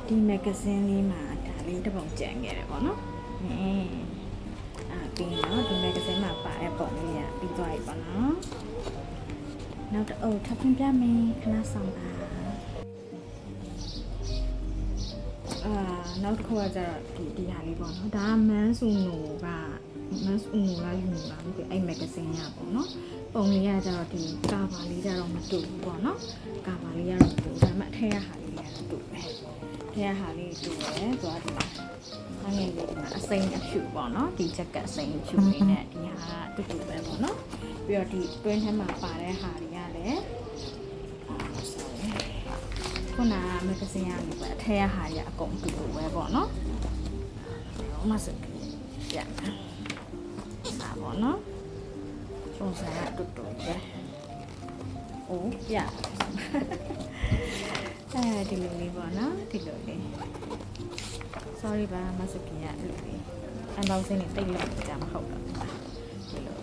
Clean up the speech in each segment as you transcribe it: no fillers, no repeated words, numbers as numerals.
ဒီမဂ္ဂဇင်းလေးမှာဒါလေးတစ်ပုံကြံခဲ့တယ်ပေါ့နော်ပြီးတော့ဒီမဂ္ဂဇင်းမှာပါတဲ့ပုံလေးကပြီးသွားပြီပေါ့နော်နောက်တစ်အုပ်ထပ်ပြမယ်ခဏဆောင်ပါနောက်တစ်ခုကကျတော့ဒီဟာလေးပေါ့နော်ဒါကမန်းဆူနိုကမန်းဆူနိုလားယူနိုလားမသိအဲ့မဂ္ဂဇင်းရပေါ့နော်ပုံလေးကကျတော့ဒီကာဗာလေးကျတော့မတူဘူးပေါ့နော်ကာဗာလေးကတော့တူဒါပေမဲ့အထက်ကဟာလေးကတော့တူပဲအထက်ကဟာလေးတူတယ်သူကဒီမှာအငယ်လေးဒီမှာအစိမ်းအဖြူပေါ့နော်ဒီချက်ကအစိမ်းအဖြူလေးနဲ့ဒီဟာတူတူပဲပေါ့နော်ပြီးတော့ဒီတွင်းထဲမှာပါတဲ့ဟာတွေကလည်းခုနကမဂ္ဂဇင်းရလို့ပဲအထက်ကဟာတွေအကုန်တူတူပဲပေါ့နော်မစကပြပါပေါ့နော်ပုံစံကတူတူပဲအိုးပြဒီလိုလေးပေါ့နော်ဒီလိုလေး sorry ပါမစကရအဲ့လိုလေး unboxing နဲ့တိတ်လို့ကြာမဟုတ်တော့ဒီလို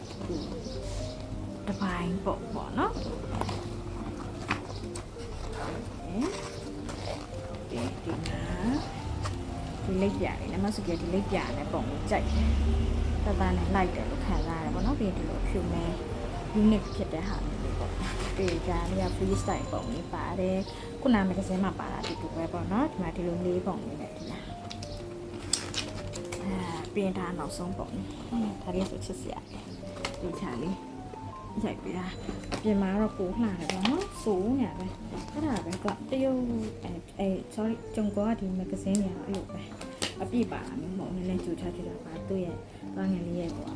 တပိုင်းပေါ့နော်ဒီလိပ်ပြလေးနမစကရဒီလိပ်ပြနဲ့ပုံကိုကြိုက်တယ်တသားနဲ့လိုက်တယ်လို့ခံစားရတယ်ပေါ့နော်ပြီးဒီလိုဖြူမဲ unique ဖြစ်တဲ့ဟာလေးပေါ့ဒီကနေ့က free style ပုံလေးပါတယ်ခုနမဂ္ဂဇင်းမှာပါတာဒီတူပဲပေါ့နော်ဒီမှာဒီလိုလေးပုံလေးနဲ့ဒီလားပြင်ထားနောက်ဆုံးပုံဒါလေးဆိုချစ်စရာဒီချာလေးရိုက်ပြတာပြင်မှာတော့ပိုလှတယ်ပေါ့နော်စိုးညာပဲအဲ့ဒါပဲကတရုတ်sorry ကျုံကောကဒီမဂ္ဂဇင်းညာအဲ့လိုပဲအပြည့်ပါမျိုးမဟုတ်နည်းနည်းကြိုချကြတာပါသူ့ရဲ့ဘာငယ်လေးရဲ့ပေါ့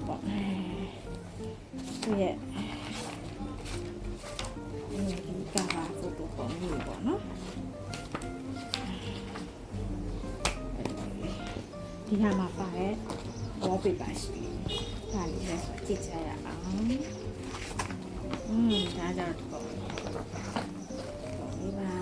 သူ့ရဲ့ဒီကာဗာဖိုတိုပုံလေးပေါ့နော်ဒီဟာမှာပါတဲ့ wallpaper ရှိတယ်ဒါလေးလည်းကြည့်ချရအောင်ဒါကြတော့ပုံလေးပါ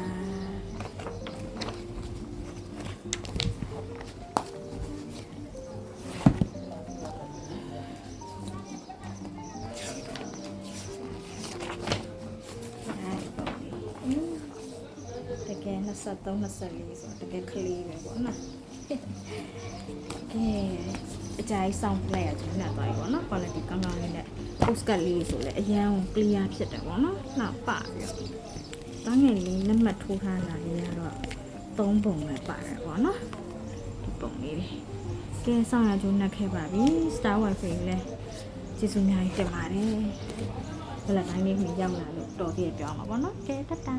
တကယ်23 24ဆိုတကယ်ကလေးပဲပေါ့နော်ကဲအကြိုက်ဆောင်ပလက်ရကျွန်တော်သွားပြီပေါ့နော် quality ကောင်းကောင်းလေးနဲ့ postcard လေးဆိုလဲအရန် clear ဖြစ်တယ်ပေါ့နော်နောက်ပါပြီးတော့ငယ်လေးနံပါတ်ထိုးထားတာလေးကတော့3ပုံပဲပါတယ်ပေါ့နော်ဒီပုံလေးတွေကဲဆောင်ရကျိုးနှက်ခဲ့ပါပြီ Star Wifi လဲကျေးဇူးများကြီးတင်ပါတယ်ဘယ်လိုတိုင်းလေးမှရောက်လာလို့တော်ပြည့်ပြောင်းမှာပေါ့နော်ကဲတတာ